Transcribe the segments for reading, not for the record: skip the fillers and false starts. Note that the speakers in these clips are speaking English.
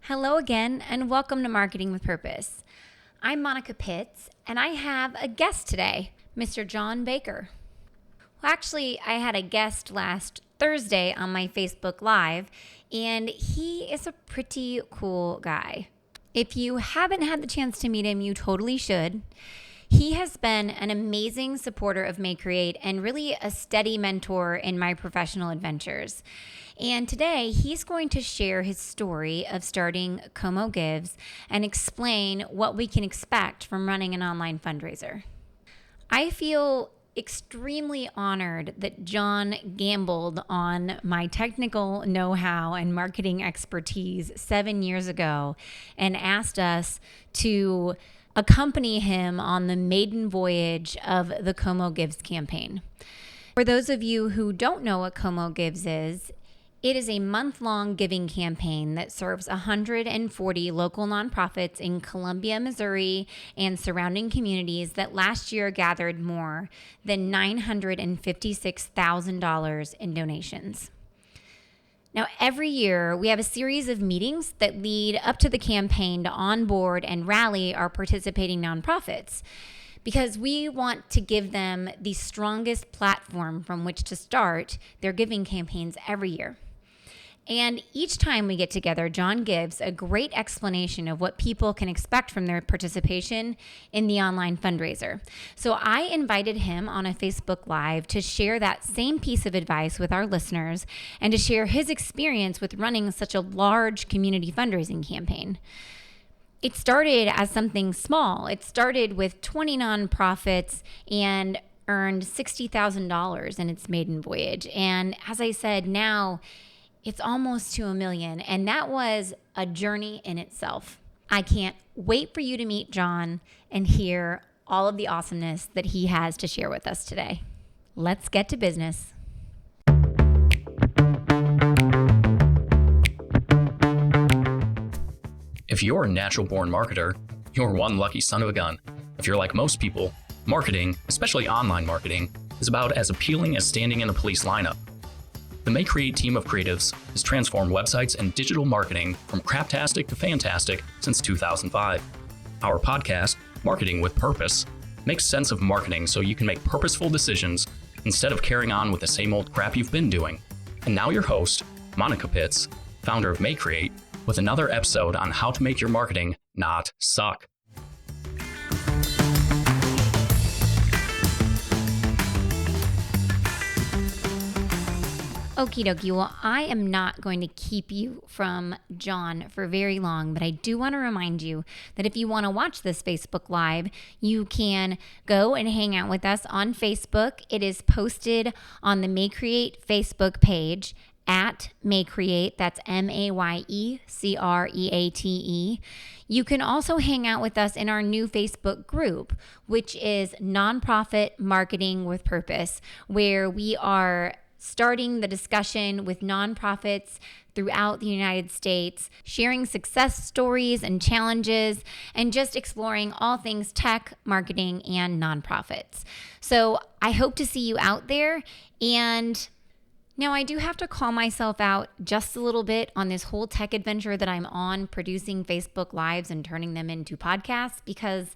Hello again, and welcome to Marketing with Purpose. I'm Monica Pitts, and I have a guest today, Mr. John Baker. Well, actually, I had a guest last Thursday on my Facebook Live, and he is a pretty cool guy. If you haven't had the chance to meet him, you totally should. He has been an amazing supporter of May Create and really a steady mentor in my professional adventures. And today he's going to share his story of starting Como Gives and explain what we can expect from running an online fundraiser. I feel extremely honored that John gambled on my technical know-how and marketing expertise 7 years ago and asked us to accompany him on the maiden voyage of the Como Gives campaign. For those of you who don't know what Como Gives is, it is a month-long giving campaign that serves 140 local nonprofits in Columbia, Missouri, and surrounding communities that last year gathered more than $956,000 in donations. Now, every year, we have a series of meetings that lead up to the campaign to onboard and rally our participating nonprofits because we want to give them the strongest platform from which to start their giving campaigns every year. And each time we get together, John gives a great explanation of what people can expect from their participation in the online fundraiser. So I invited him on a Facebook Live to share that same piece of advice with our listeners and to share his experience with running such a large community fundraising campaign. It started as something small. It started with 20 nonprofits and earned $60,000 in its maiden voyage. And as I said, now it's almost to $1 million, and that was a journey in itself. I can't wait for you to meet John and hear all of the awesomeness that he has to share with us today. Let's get to business. If you're a natural-born marketer, you're one lucky son of a gun. If you're like most people, marketing, especially online marketing, is about as appealing as standing in a police lineup. The May Create team of creatives has transformed websites and digital marketing from craptastic to fantastic since 2005. Our podcast, Marketing with Purpose, makes sense of marketing so you can make purposeful decisions instead of carrying on with the same old crap you've been doing. And now your host, Monica Pitts, founder of May Create, with another episode on how to make your marketing not suck. Okie dokie. Well, I am not going to keep you from John for very long, but I do want to remind you that if you want to watch this Facebook Live, you can go and hang out with us on Facebook. It is posted on the May Create Facebook page at May Create. That's MAYECREATE. You can also hang out with us in our new Facebook group, which is Nonprofit Marketing with Purpose, where we are starting the discussion with nonprofits throughout the United States, sharing success stories and challenges, and just exploring all things tech, marketing, and nonprofits. So I hope to see you out there. And now I do have to call myself out just a little bit on this whole tech adventure that I'm on, producing Facebook Lives and turning them into podcasts, because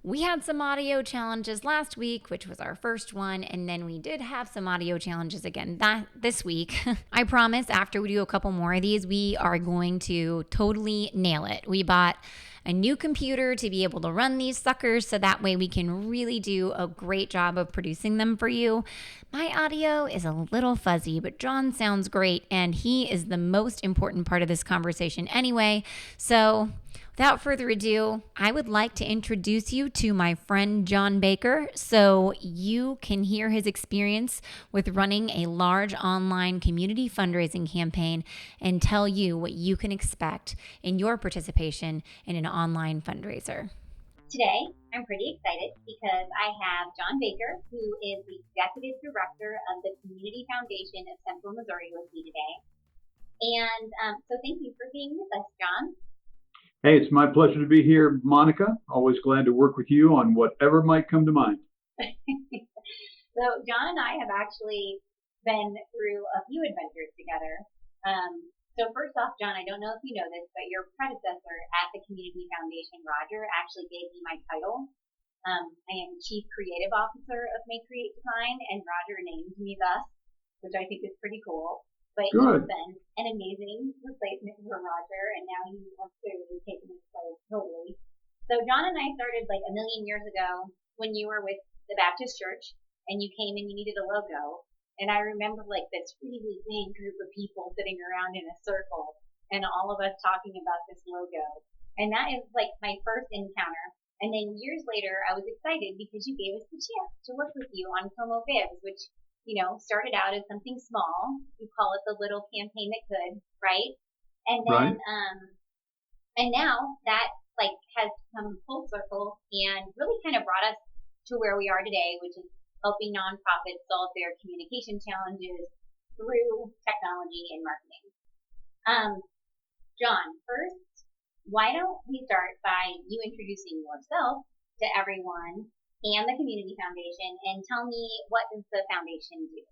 we had some audio challenges last week, which was our first one, and then we did have some audio challenges again this week. I promise after we do a couple more of these, we are going to totally nail it. We bought a new computer to be able to run these suckers so that way we can really do a great job of producing them for you. My audio is a little fuzzy, but John sounds great, and he is the most important part of this conversation anyway. So without further ado, I would like to introduce you to my friend John Baker so you can hear his experience with running a large online community fundraising campaign and tell you what you can expect in your participation in an online fundraiser. Today, I'm pretty excited because I have John Baker, who is the Executive Director of the Community Foundation of Central Missouri with me today. And so thank you for being with us, John. Hey, it's my pleasure to be here, Monica. Always glad to work with you on whatever might come to mind. So John and I have actually been through a few adventures together. So first off, John, I don't know if you know this, but your predecessor at the Community Foundation, Roger, actually gave me my title. I am Chief Creative Officer of Make Create Design, and Roger named me thus, which I think is pretty cool. But Good. you've been an amazing replacement for Roger, and now you have clearly taken his place totally. So John and I started like a million years ago when you were with the Baptist Church, and you came and you needed a logo. And I remember like this really big group of people sitting around in a circle, and all of us talking about this logo. And that is like my first encounter. And then years later, I was excited because you gave us the chance to work with you on Como Bibs, which, started out as something small. You call it the little campaign that could, right? And then, Right. And now that like has come full circle and really kind of brought us to where we are today, which is helping nonprofits solve their communication challenges through technology and marketing. John, first, why don't we start by you introducing yourself to everyone and the Community Foundation, and tell me, what does the foundation do?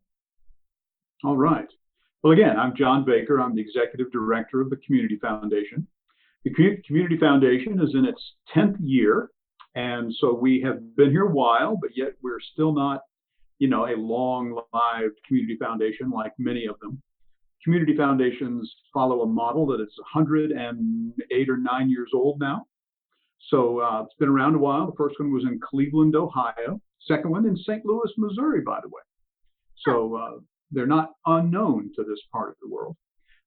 All right. Well, again, I'm John Baker. I'm the Executive Director of the Community Foundation. The Community Foundation is in its 10th year. And so we have been here a while, but yet we're still not, a long-lived community foundation like many of them. Community foundations follow a model that is 108 or 9 years old now. So it's been around a while. The first one was in Cleveland, Ohio. Second one in St. Louis, Missouri, by the way. So they're not unknown to this part of the world.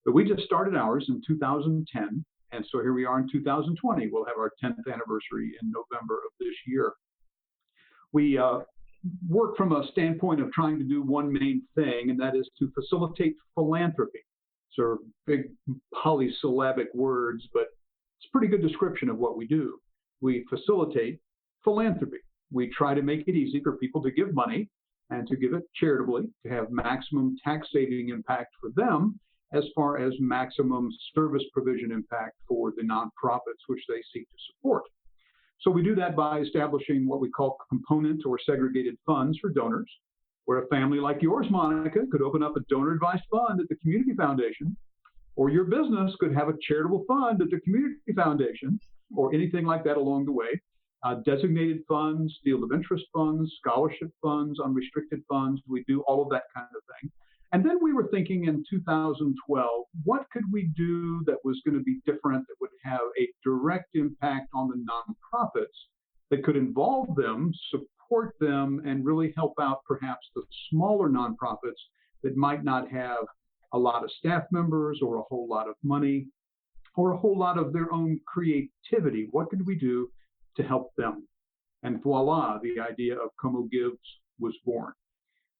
But we just started ours in 2010. And so here we are in 2020. We'll have our 10th anniversary in November of this year. We work from a standpoint of trying to do one main thing, and that is to facilitate philanthropy. Sort of big polysyllabic words, but it's a pretty good description of what we do. We facilitate philanthropy. We try to make it easy for people to give money and to give it charitably, to have maximum tax saving impact for them, as far as maximum service provision impact for the nonprofits which they seek to support. So we do that by establishing what we call component or segregated funds for donors, where a family like yours, Monica, could open up a donor advised fund at the Community Foundation, or your business could have a charitable fund at the Community Foundation, or anything like that along the way. Designated funds, field of interest funds, scholarship funds, unrestricted funds. We do all of that kind of thing. And then we were thinking in 2012, what could we do that was going to be different, that would have a direct impact on the nonprofits, that could involve them, support them, and really help out perhaps the smaller nonprofits that might not have a lot of staff members or a whole lot of money or a whole lot of their own creativity. What could we do to help them? And voila, the idea of Como Gives was born.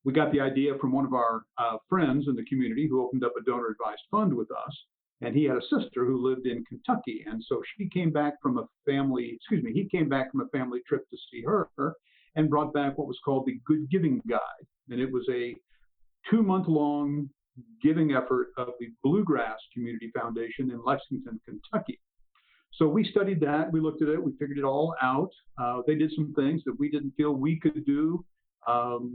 We got the idea from one of our friends in the community who opened up a donor advised fund with us. And he had a sister who lived in Kentucky. And so he came back from a family trip to see her and brought back what was called the Good Giving Guide. And it was a 2-month-long giving effort of the Bluegrass Community Foundation in Lexington, Kentucky. So we studied that, we looked at it, we figured it all out. They did some things that we didn't feel we could do.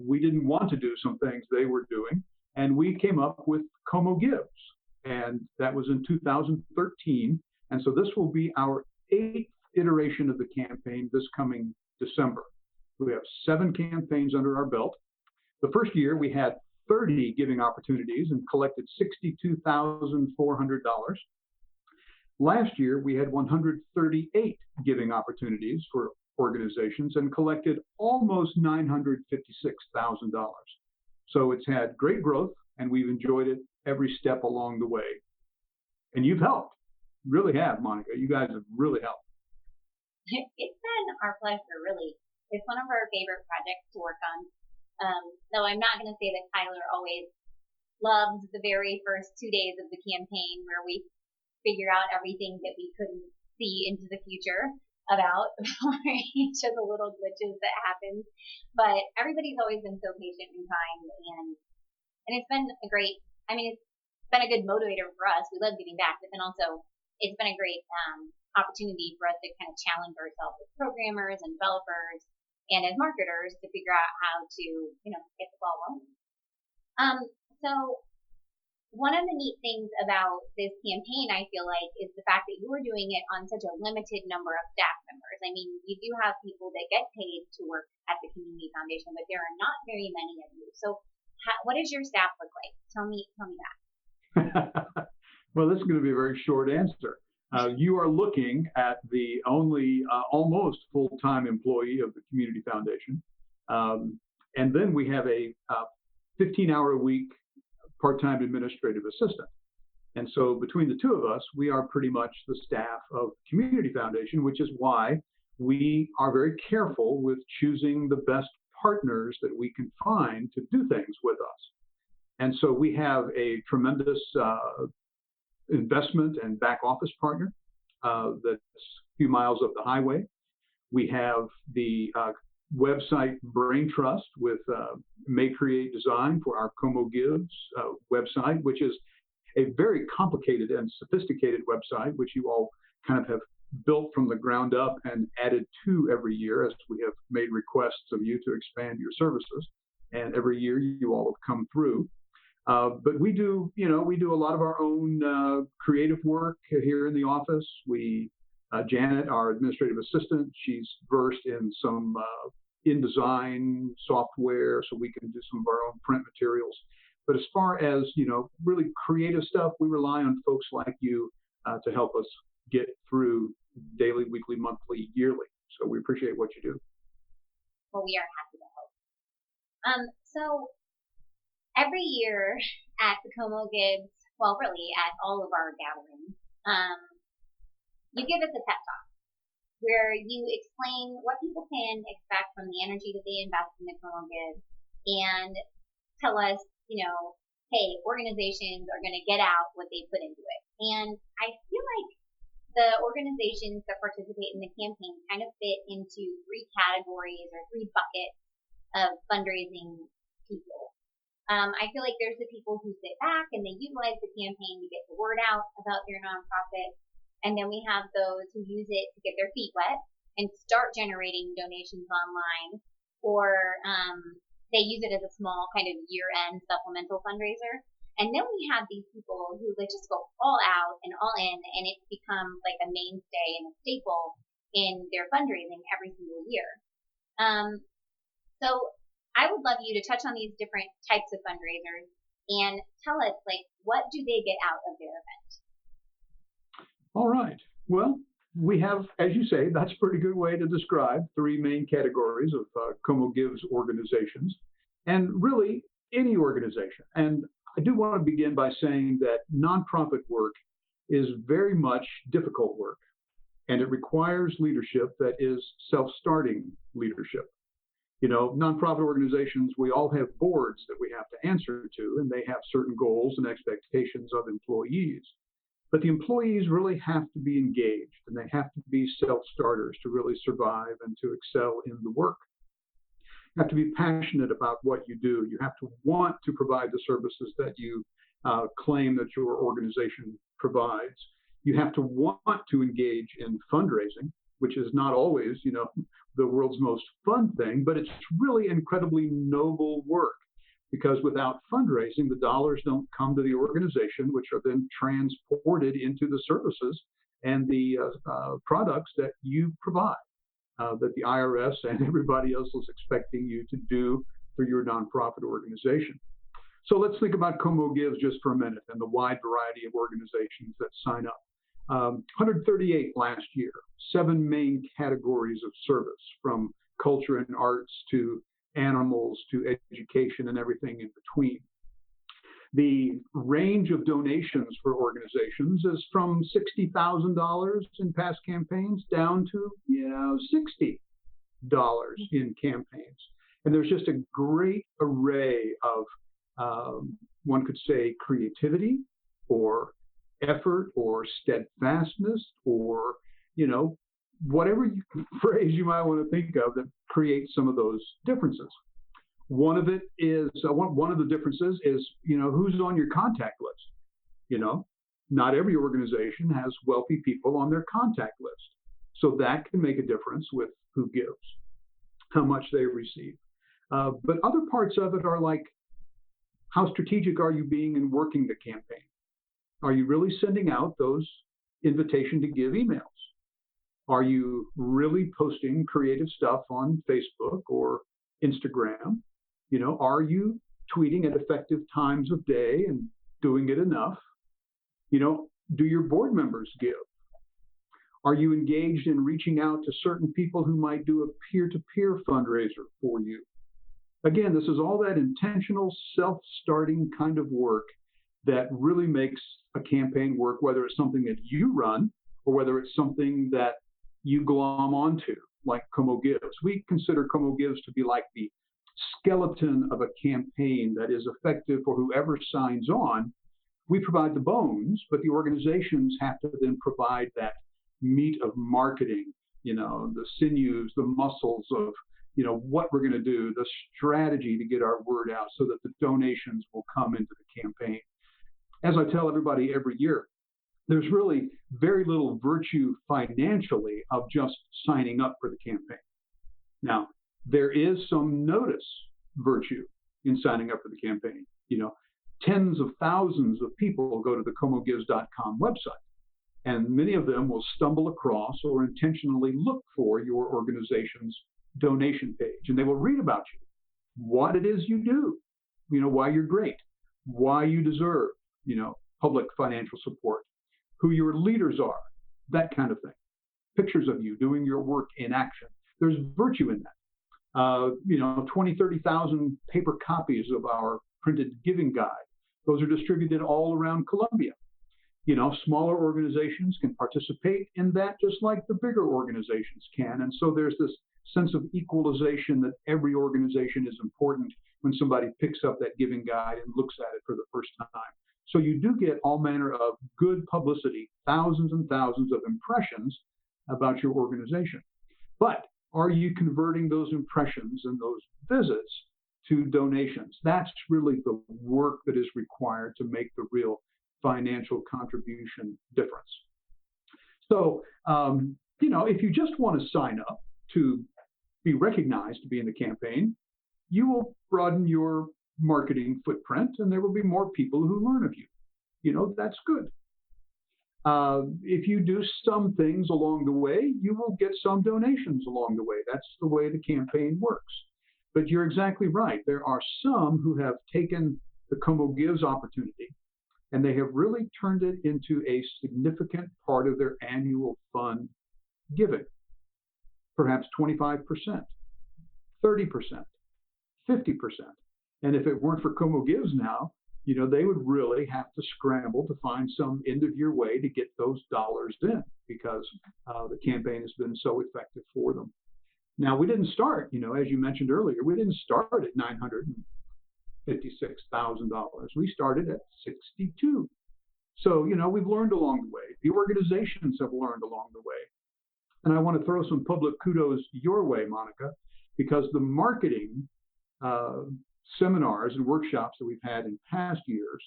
We didn't want to do some things they were doing, and we came up with Como Gives, and that was in 2013. And so this will be our 8th iteration of the campaign this coming December. We have 7 campaigns under our belt. The first year we had 30 giving opportunities and collected $62,400. Last year we had 138 giving opportunities for organizations and collected almost $956,000. So it's had great growth, and we've enjoyed it every step along the way. And you've helped, really have, Monica. You guys have really helped. It's been our pleasure, really. It's one of our favorite projects to work on. Though I'm not going to say that Tyler always loves the very first 2 days of the campaign, where we figure out everything that we couldn't see into the future about for each of the little glitches that happen. But everybody's always been so patient and kind, and it's been a great, it's been a good motivator for us. We love giving back, but then also it's been a great opportunity for us to kind of challenge ourselves as programmers and developers and as marketers to figure out how to, get the ball rolling. So one of the neat things about this campaign, I feel like, is the fact that you are doing it on such a limited number of staff members. I mean, you do have people that get paid to work at the Community Foundation, but there are not very many of you. So what does your staff look like? Tell me that. Well, this is going to be a very short answer. You are looking at the only almost full-time employee of the Community Foundation. And then we have a 15-hour-a-week part-time administrative assistant. And so between the two of us, we are pretty much the staff of the Community Foundation, which is why we are very careful with choosing the best partners that we can find to do things with us. And so we have a tremendous investment and back office partner that's a few miles up the highway. We have the website Brain Trust with May Create Design for our Como Gives website, which is a very complicated and sophisticated website, which you all kind of have built from the ground up and added to every year as we have made requests of you to expand your services. And every year you all have come through. But we do a lot of our own creative work here in the office. Janet, our administrative assistant, she's versed in some InDesign software, so we can do some of our own print materials. But as far as, really creative stuff, we rely on folks like you to help us get through daily, weekly, monthly, yearly. So we appreciate what you do. Well, we are happy to help. So every year at the Como Gives, well, really at all of our gatherings, you give us a pep talk where you explain what people can expect from the energy that they invest in the Como Gives and tell us, hey, organizations are going to get out what they put into it. And I feel like the organizations that participate in the campaign kind of fit into three categories or three buckets of fundraising people. I feel like there's the people who sit back and they utilize the campaign to get the word out about their nonprofit. And then we have those who use it to get their feet wet and start generating donations online, or they use it as a small kind of year-end supplemental fundraiser. And then we have these people who just go all out and all in, and it becomes like a mainstay and a staple in their fundraising every single year. So I would love you to touch on these different types of fundraisers and tell us, what do they get out of their event? All right. Well, we have, as you say, that's a pretty good way to describe three main categories of Como Gives organizations, and really any organization. And I do want to begin by saying that nonprofit work is very much difficult work, and it requires leadership that is self-starting leadership. Nonprofit organizations, we all have boards that we have to answer to, and they have certain goals and expectations of employees. But the employees really have to be engaged, and they have to be self-starters to really survive and to excel in the work. You have to be passionate about what you do. You have to want to provide the services that you claim that your organization provides. You have to want to engage in fundraising, which is not always, the world's most fun thing, but it's really incredibly noble work. Because without fundraising, the dollars don't come to the organization, which are then transported into the services and the products that you provide, that the IRS and everybody else is expecting you to do for your nonprofit organization. So let's think about Como Gives just for a minute and the wide variety of organizations that sign up. 138 last year, 7 main categories of service, from culture and arts to animals to education and everything in between. The range of donations for organizations is from $60,000 in past campaigns down to, $60 in campaigns. And there's just a great array of, one could say, creativity or effort or steadfastness or, whatever phrase you might want to think of that creates some of those differences. One of the differences is, who's on your contact list. Not every organization has wealthy people on their contact list. So that can make a difference with who gives, how much they receive. But other parts of it are like How strategic are you being in working the campaign? Are you really sending out those invitation to give emails? Are you really posting creative stuff on Facebook or Instagram? Are you tweeting at effective times of day and doing it enough? Do your board members give? Are you engaged in reaching out to certain people who might do a peer-to-peer fundraiser for you? Again, this is all that intentional, self-starting kind of work that really makes a campaign work, whether it's something that you run or whether it's something that you glom onto, like Como Gives. We consider Como Gives to be like the skeleton of a campaign that is effective for whoever signs on. We provide the bones, but the organizations have to then provide that meat of marketing, the sinews, the muscles of, what we're going to do, the strategy to get our word out so that the donations will come into the campaign. As I tell everybody every year, there's really very little virtue financially of just signing up for the campaign. Now, there is some notice virtue in signing up for the campaign. Tens of thousands of people go to the comogives.com website, and many of them will stumble across or intentionally look for your organization's donation page, and they will read about you, what it is you do, why you're great, why you deserve, public financial support, who your leaders are, that kind of thing. Pictures of you doing your work in action. There's virtue in that. 20, 30,000 paper copies of our printed giving guide. Those are distributed all around Columbia. Smaller organizations can participate in that just like the bigger organizations can. And so there's this sense of equalization that every organization is important when somebody picks up that giving guide and looks at it for the first time. So you do get all manner of good publicity, thousands and thousands of impressions about your organization. But are you converting those impressions and those visits to donations? That's really the work that is required to make the real financial contribution difference. So, if you just want to sign up to be recognized to be in the campaign, you will broaden your marketing footprint and there will be more people who learn of you. That's good. If you do some things along the way, you will get some donations along the way. That's the way the campaign works. But you're exactly right. There are some who have taken the Como Gives opportunity and they have really turned it into a significant part of their annual fund giving. Perhaps 25%, 30%, 50%. And if it weren't for Como Gives now, they would really have to scramble to find some end-of-year way to get those dollars in because the campaign has been so effective for them. Now, we didn't start, as you mentioned earlier, we didn't start at $956,000. We started at 62. So, we've learned along the way. The organizations have learned along the way. And I want to throw some public kudos your way, Monica, because the marketing seminars and workshops that we've had in past years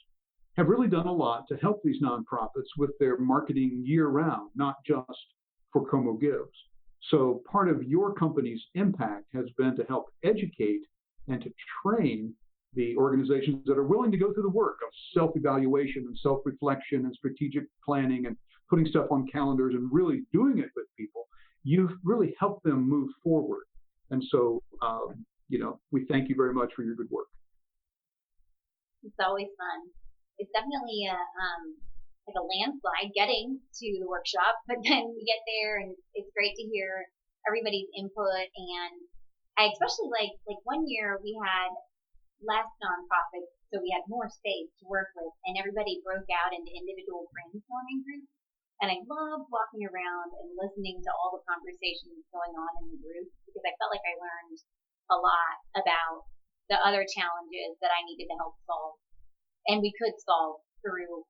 have really done a lot to help these nonprofits with their marketing year-round, not just for Como Gives. So part of your company's impact has been to help educate and to train the organizations that are willing to go through the work of self-evaluation and self-reflection and strategic planning and putting stuff on calendars and really doing it with people. You've really helped them move forward. And so, we thank you very much for your good work. It's always fun. It's definitely like a landslide getting to the workshop, but then we get there and it's great to hear everybody's input. And I especially like one year we had less nonprofits, so we had more space to work with, and everybody broke out into individual brainstorming groups. And I loved walking around and listening to all the conversations going on in the group because I felt like I learned a lot about the other challenges that I needed to help solve. And we could solve through,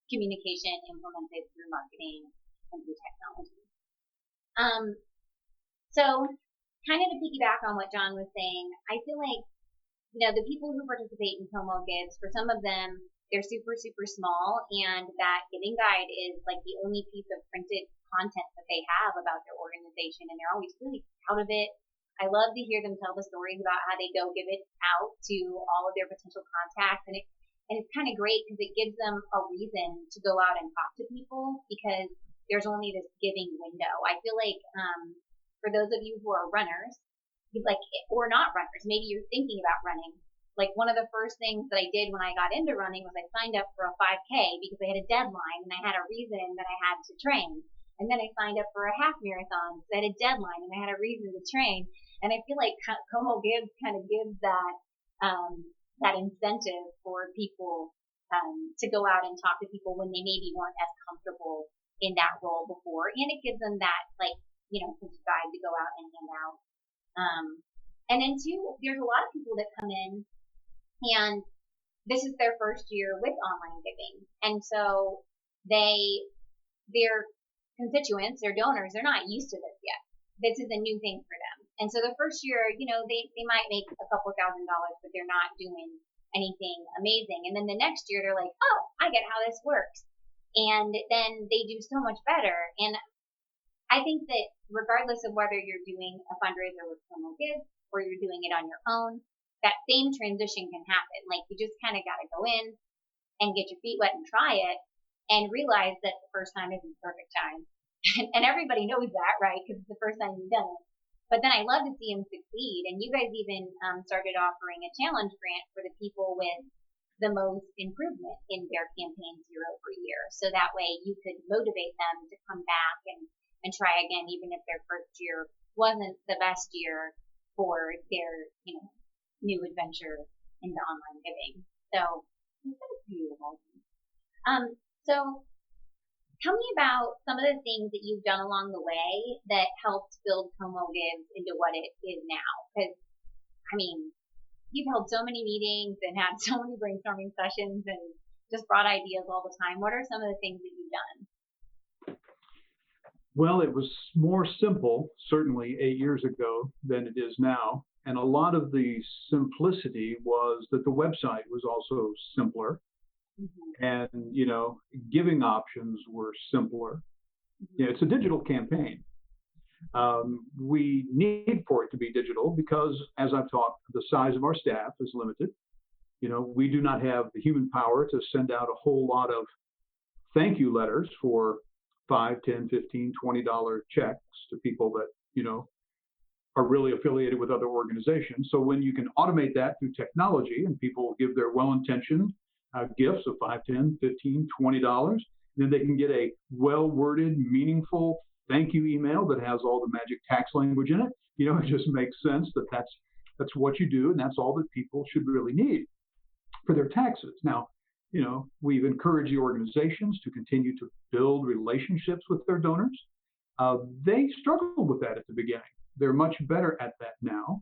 communication implemented through marketing and through technology. So kind of to piggyback on what John was saying, I feel like, the people who participate in Como Gives, for some of them, they're super, super small, and that giving guide is like the only piece of printed content that they have about their organization, and they're always really proud of it. I love to hear them tell the stories about how they go give it out to all of their potential contacts, and it's kind of great because it gives them a reason to go out and talk to people because there's only this giving window. I feel like for those of you who are runners, like or not runners, maybe you're thinking about running. Like one of the first things that I did when I got into running was I signed up for a 5K because I had a deadline and I had a reason that I had to train. And then I signed up for a half marathon because I had a deadline and I had a reason to train. And I feel like Como Gives kind of gives that incentive for people to go out and talk to people when they maybe weren't as comfortable in that role before. And it gives them that, like, vibe to go out and hang out. And then two, there's a lot of people that come in and this is their first year with online giving. And so their constituents, their donors, they're not used to this yet. This is a new thing for them. And so the first year, they might make a couple $1,000, but they're not doing anything amazing. And then the next year they're like, oh, I get how this works. And then they do so much better. And I think that regardless of whether you're doing a fundraiser with Como Gives or you're doing it on your own, that same transition can happen. Like you just kind of got to go in and get your feet wet and try it and realize that the first time isn't the perfect time. And everybody knows that, right? Because it's the first time you've done it. But then I love to see them succeed. And you guys even started offering a challenge grant for the people with the most improvement in their campaigns year over year. So that way you could motivate them to come back and try again, even if their first year wasn't the best year for their, new adventure into online giving. So it's beautiful. So tell me about some of the things that you've done along the way that helped build Como Gives into what it is now. Because, you've held so many meetings and had so many brainstorming sessions and just brought ideas all the time. What are some of the things that you've done? Well, it was more simple, certainly 8 years ago, than it is now. And a lot of the simplicity was that the website was also simpler. Mm-hmm. And, giving options were simpler. Mm-hmm. It's a digital campaign. We need for it to be digital because, as I've talked, the size of our staff is limited. We do not have the human power to send out a whole lot of thank you letters for $5, $10, $15, $20 checks to people that, are really affiliated with other organizations. So when you can automate that through technology and people give their well-intentioned gifts of $5, $10, $15, $20, then they can get a well-worded, meaningful thank you email that has all the magic tax language in it. It just makes sense that that's what you do, and that's all that people should really need for their taxes. Now, we've encouraged the organizations to continue to build relationships with their donors. They struggled with that at the beginning. They're much better at that now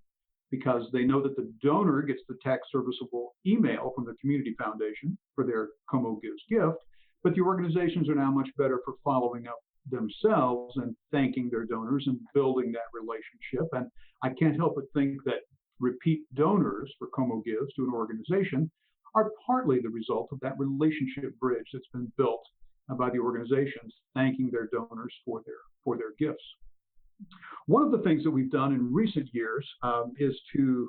because they know that the donor gets the tax serviceable email from the community foundation for their Como Gives gift, but the organizations are now much better for following up themselves and thanking their donors and building that relationship. And I can't help but think that repeat donors for Como Gives to an organization are partly the result of that relationship bridge that's been built by the organizations thanking their donors for their gifts. One of the things that we've done in recent years is to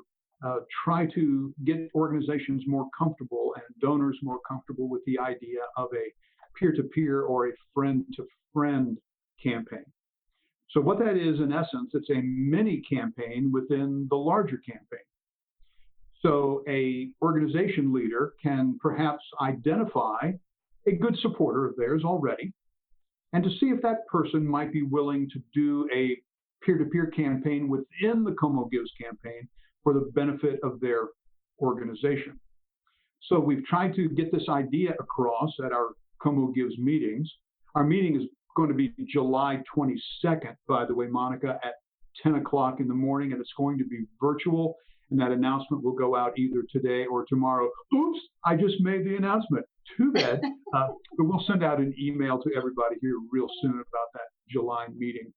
try to get organizations more comfortable and donors more comfortable with the idea of a peer-to-peer or a friend-to-friend campaign. So what that is, in essence, it's a mini campaign within the larger campaign. So a organization leader can perhaps identify a good supporter of theirs already and to see if that person might be willing to do a peer-to-peer campaign within the Como Gives campaign for the benefit of their organization. So we've tried to get this idea across at our Como Gives meetings. Our meeting is going to be July 22nd, by the way, Monica, at 10 o'clock in the morning, and it's going to be virtual. And that announcement will go out either today or tomorrow. Oops, I just made the announcement. Too bad. But we'll send out an email to everybody here real soon about that July meeting.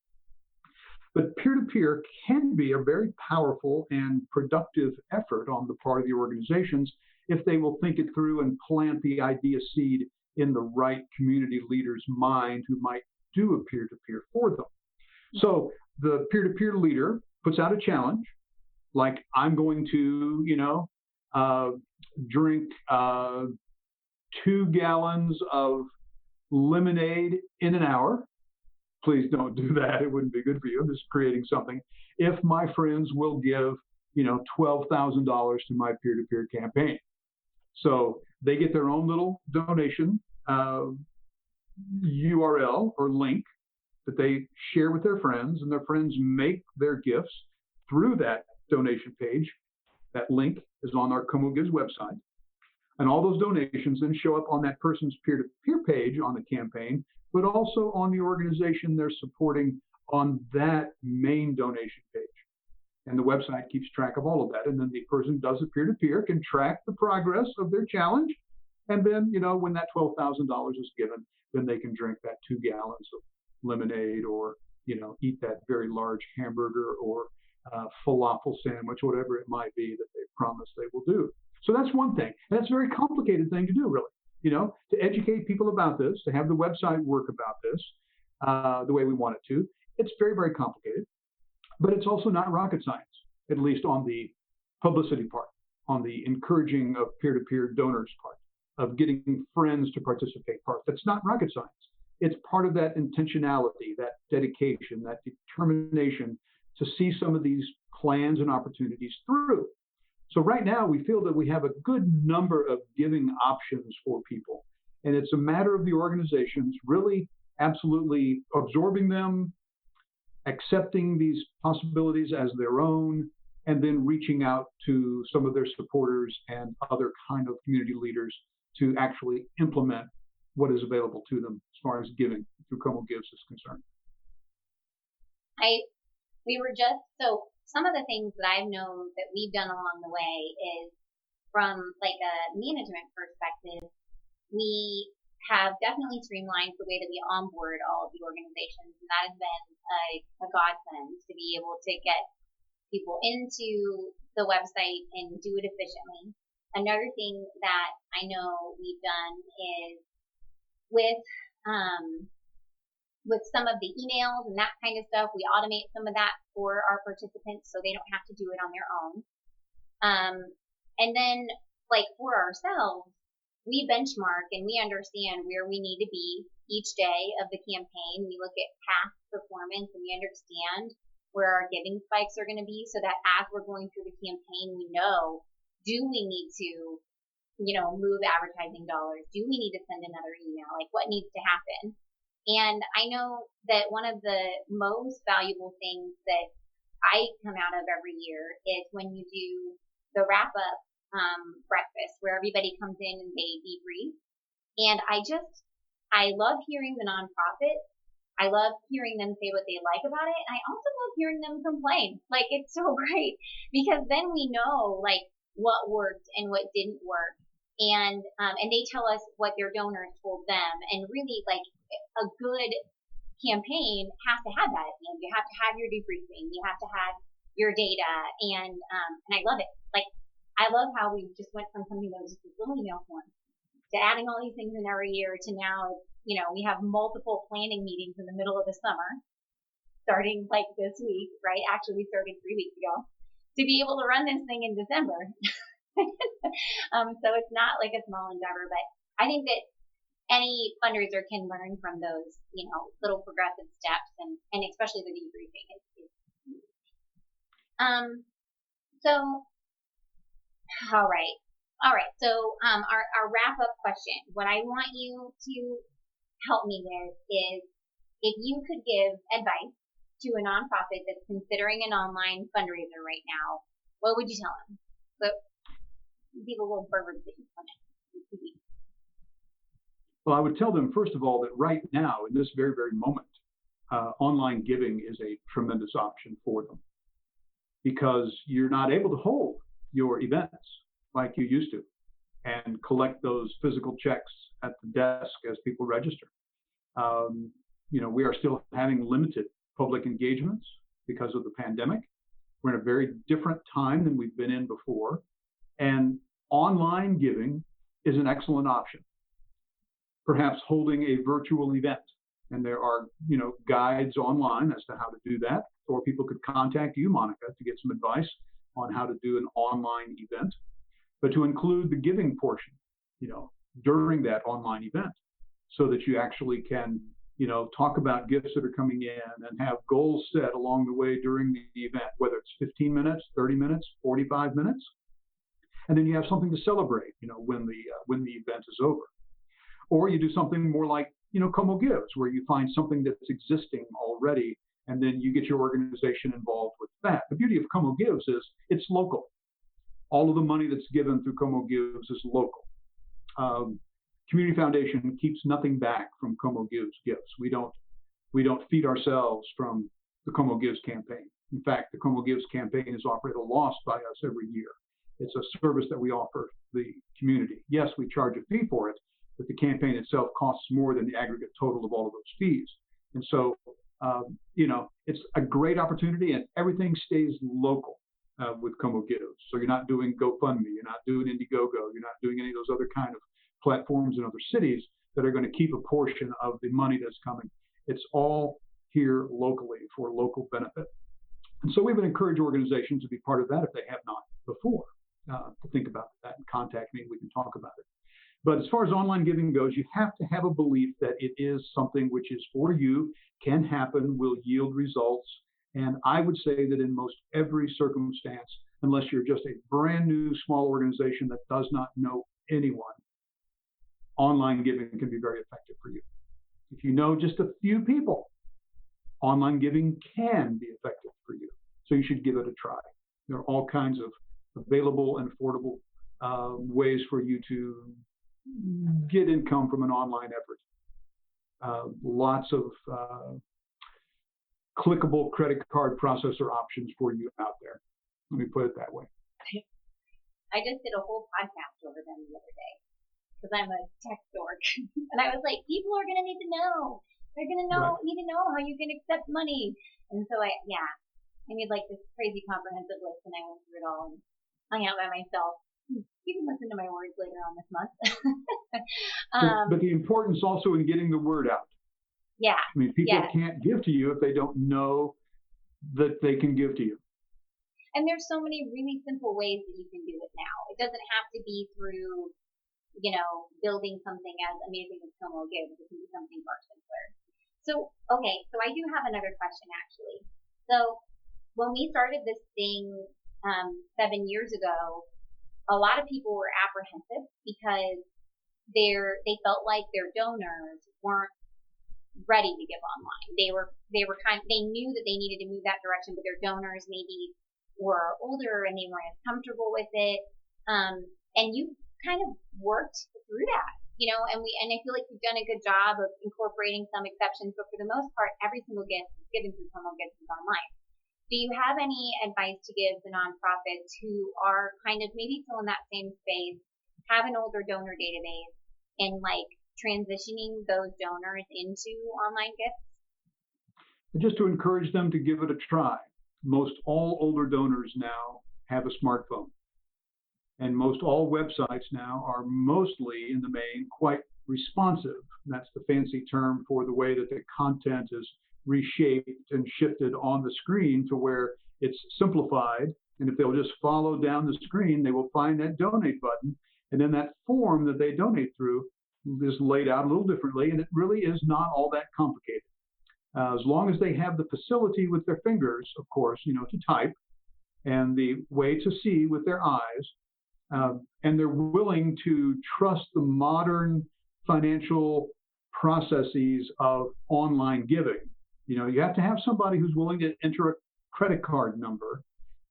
But peer-to-peer can be a very powerful and productive effort on the part of the organizations if they will think it through and plant the idea seed in the right community leader's mind who might do a peer-to-peer for them. So the peer-to-peer leader puts out a challenge, like I'm going to, drink 2 gallons of lemonade in an hour. Please don't do that. It wouldn't be good for you. I'm just creating something. If my friends will give, $12,000 to my peer-to-peer campaign. So they get their own little donation URL or link that they share with their friends, and their friends make their gifts through that donation page. That link is on our Como Gives website. And all those donations then show up on that person's peer-to-peer page on the campaign, but also on the organization they're supporting on that main donation page. And the website keeps track of all of that. And then the person does it peer-to-peer, can track the progress of their challenge. And then, when that $12,000 is given, then they can drink that 2 gallons of lemonade, or, eat that very large hamburger or falafel sandwich, whatever it might be that they promise they will do. So that's one thing. And that's a very complicated thing to do, really, to educate people about this, to have the website work about this the way we want it to. It's very, very complicated, but it's also not rocket science, at least on the publicity part, on the encouraging of peer-to-peer donors part, of getting friends to participate part. That's not rocket science. It's part of that intentionality, that dedication, that determination to see some of these plans and opportunities through. So right now, we feel that we have a good number of giving options for people. And it's a matter of the organizations really absolutely absorbing them, accepting these possibilities as their own, and then reaching out to some of their supporters and other kind of community leaders to actually implement what is available to them as far as giving through Como Gives is concerned. So some of the things that I've known that we've done along the way is, from like a management perspective, we have definitely streamlined the way that we onboard all of the organizations, and that has been a godsend to be able to get people into the website and do it efficiently. Another thing that I know we've done is with some of the emails and that kind of stuff, we automate some of that for our participants so they don't have to do it on their own. And then, like, for ourselves, we benchmark and we understand where we need to be each day of the campaign. We look at past performance and we understand where our giving spikes are going to be, so that as we're going through the campaign, we know, do we need to, move advertising dollars? Do we need to send another email? Like, what needs to happen? And I know that one of the most valuable things that I come out of every year is when you do the wrap-up breakfast, where everybody comes in and they debrief. And I love hearing the nonprofits. I love hearing them say what they like about it. I also love hearing them complain. Like, it's so great, because then we know, like, what worked and what didn't work. And they tell us what their donors told them. And really, like, a good campaign has to have that at the end. You have to have your debriefing. You have to have your data. And I love it. Like, I love how we just went from something that was just a little email form to adding all these things in every year to now, we have multiple planning meetings in the middle of the summer, starting like this week, right? Actually, we started 3 weeks ago, to be able to run this thing in December. So it's not like a small endeavor, but I think that any fundraiser can learn from those, little progressive steps, and especially the debriefing is huge. So, all right. So, our wrap up question, what I want you to help me with is, if you could give advice to a nonprofit that's considering an online fundraiser right now, what would you tell them? So, give a little bird that you want to. Well, I would tell them, first of all, that right now, in this very, very moment, online giving is a tremendous option for them, because you're not able to hold your events like you used to and collect those physical checks at the desk as people register. We are still having limited public engagements because of the pandemic. We're in a very different time than we've been in before, and online giving is an excellent option. Perhaps holding a virtual event, and there are guides online as to how to do that. or people could contact you, Monica, to get some advice on how to do an online event, but to include the giving portion, during that online event, so that you actually can, talk about gifts that are coming in and have goals set along the way during the event, whether it's 15 minutes, 30 minutes, 45 minutes. And then you have something to celebrate, when the event is over. Or you do something more like, Como Gives, where you find something that's existing already, and then you get your organization involved with that. The beauty of Como Gives is it's local. All of the money that's given through Como Gives is local. Community Foundation keeps nothing back from Como Gives gifts. We don't feed ourselves from the Como Gives campaign. In fact, the Como Gives campaign is offered at a loss by us every year. It's a service that we offer the community. Yes, we charge a fee for it, but the campaign itself costs more than the aggregate total of all of those fees. And so, it's a great opportunity, and everything stays local with Como Gives. So you're not doing GoFundMe, you're not doing Indiegogo, you're not doing any of those other kind of platforms in other cities that are going to keep a portion of the money that's coming. It's all here locally for local benefit. And so we would encourage organizations to be part of that if they have not before, to think about that and contact me. We can talk about it. But as far as online giving goes, you have to have a belief that it is something which is for you, can happen, will yield results. And I would say that in most every circumstance, unless you're just a brand new small organization that does not know anyone, online giving can be very effective for you. If you know just a few people, online giving can be effective for you. So you should give it a try. There are all kinds of available and affordable ways for you to get income from an online effort. Lots of clickable credit card processor options for you out there. Let me put it that way. I just did a whole podcast over them the other day because I'm a tech dork. And I was like, people are going to need to know. They're going to need to know how you can accept money. And so I made like this crazy comprehensive list, and I went through it all and hung out by myself. You can listen to my words later on this month. But the importance also in getting the word out. Yeah. I mean, people can't give to you if they don't know that they can give to you. And there's so many really simple ways that you can do it now. It doesn't have to be through, building something as amazing as Como Gives. It can be something far simpler. So I do have another question actually. So when we started this thing 7 years ago, a lot of people were apprehensive because they felt like their donors weren't ready to give online. They knew that they needed to move that direction, but their donors maybe were older and they weren't as comfortable with it. And you kind of worked through that, and I feel like you've done a good job of incorporating some exceptions, but for the most part, every single gift given through Como Gives is online. Do you have any advice to give the nonprofits who are kind of maybe still in that same space, have an older donor database, and like transitioning those donors into online gifts? Just to encourage them to give it a try. Most all older donors now have a smartphone. And most all websites now are mostly, in the main, quite responsive. That's the fancy term for the way that the content is reshaped and shifted on the screen to where it's simplified. And if they'll just follow down the screen, they will find that donate button. And then that form that they donate through is laid out a little differently. And it really is not all that complicated. As long as they have the facility with their fingers, of course, to type, and the way to see with their eyes, and they're willing to trust the modern financial processes of online giving. You have to have somebody who's willing to enter a credit card number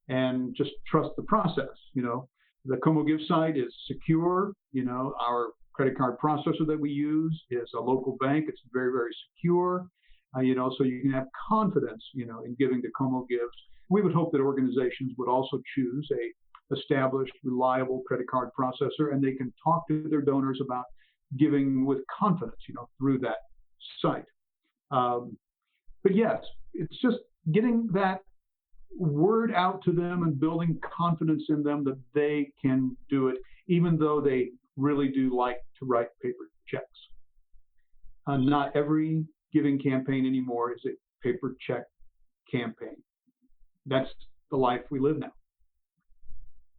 and just trust the process. The Como Give site is secure. Our credit card processor that we use is a local bank. It's very, very secure. So you can have confidence, in giving to Como Gives. We would hope that organizations would also choose a established, reliable credit card processor, and they can talk to their donors about giving with confidence, through that site. But yes, it's just getting that word out to them and building confidence in them that they can do it, even though they really do like to write paper checks. Not every giving campaign anymore is a paper check campaign. that's the life we live now.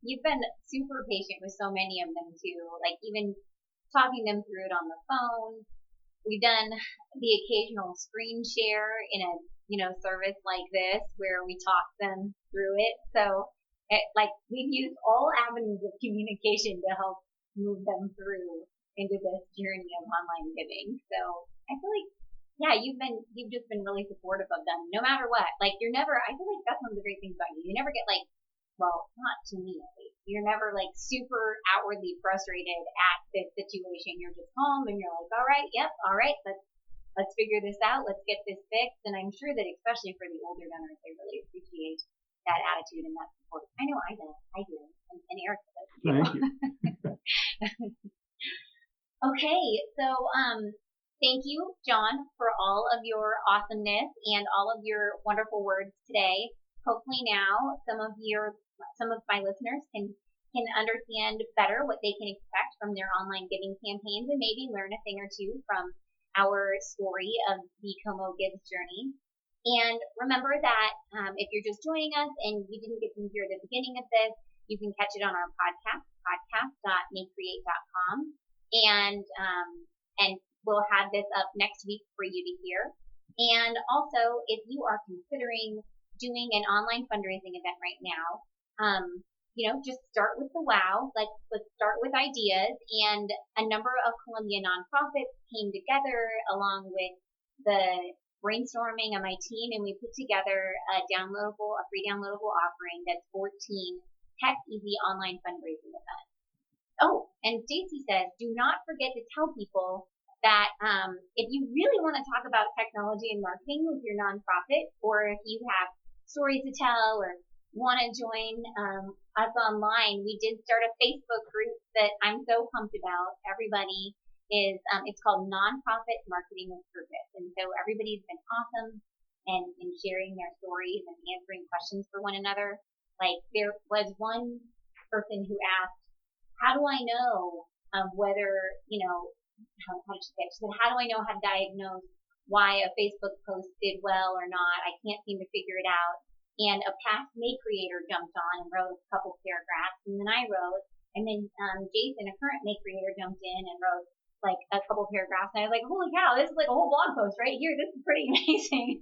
You've been super patient with so many of them too, like even talking them through it on the phone. We've done the occasional screen share in a service like this where we talk them through it. So we've used all avenues of communication to help move them through into this journey of online giving. So I feel like, yeah, you've just been really supportive of them no matter what. Like I feel like that's one of the great things about you. You never get like, well, not to me at least. You're never like super outwardly frustrated at this situation. You're just calm and you're like, all right, let's figure this out. Let's get this fixed. And I'm sure that especially for the older donors, they really appreciate that attitude and that support. I know I do. And Eric does. Thank you. Okay, so thank you, John, for all of your awesomeness and all of your wonderful words today. Hopefully now some of my listeners can understand better what they can expect from their online giving campaigns and maybe learn a thing or two from our story of the Como Gives journey. And remember that if you're just joining us and you didn't get to hear the beginning of this, you can catch it on our podcast.maycreate.com. And we'll have this up next week for you to hear. And also, if you are considering doing an online fundraising event right now, just start with the wow. Let's start with ideas. And a number of Columbia nonprofits came together along with the brainstorming of my team, and we put together a free downloadable offering that's 14 tech-easy online fundraising events. Oh, and Stacy says, do not forget to tell people that if you really want to talk about technology and marketing with your nonprofit, or if you have stories to tell or want to join us online, we did start a Facebook group that I'm so pumped about. Everybody is, it's called Nonprofit Marketing with Purpose. And so everybody's been awesome and sharing their stories and answering questions for one another. Like there was one person who asked, how do I know whether, how do I know how to diagnose why a Facebook post did well or not? I can't seem to figure it out. And a past May creator jumped on and wrote a couple paragraphs, and then I wrote, and then Jason, a current May creator, jumped in and wrote like a couple paragraphs, and I was like, holy cow, this is like a whole blog post right here. This is pretty amazing.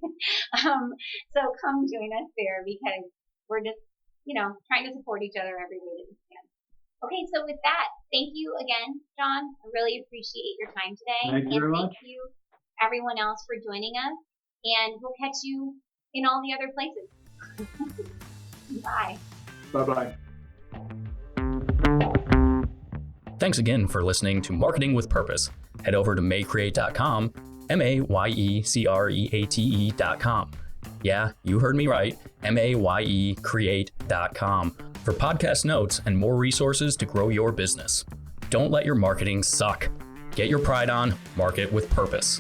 So come join us there because we're just, trying to support each other every way that we can. Okay, so with that, thank you again, John. I really appreciate your time today. Thank you very much. Thank you, everyone else, for joining us. And we'll catch you in all the other places. Bye. Bye-bye. Thanks again for listening to Marketing with Purpose. Head over to maycreate.com, MAYECREATE.com. Yeah, you heard me right, MAYECreate.com for podcast notes and more resources to grow your business. Don't let your marketing suck. Get your pride on, market with purpose.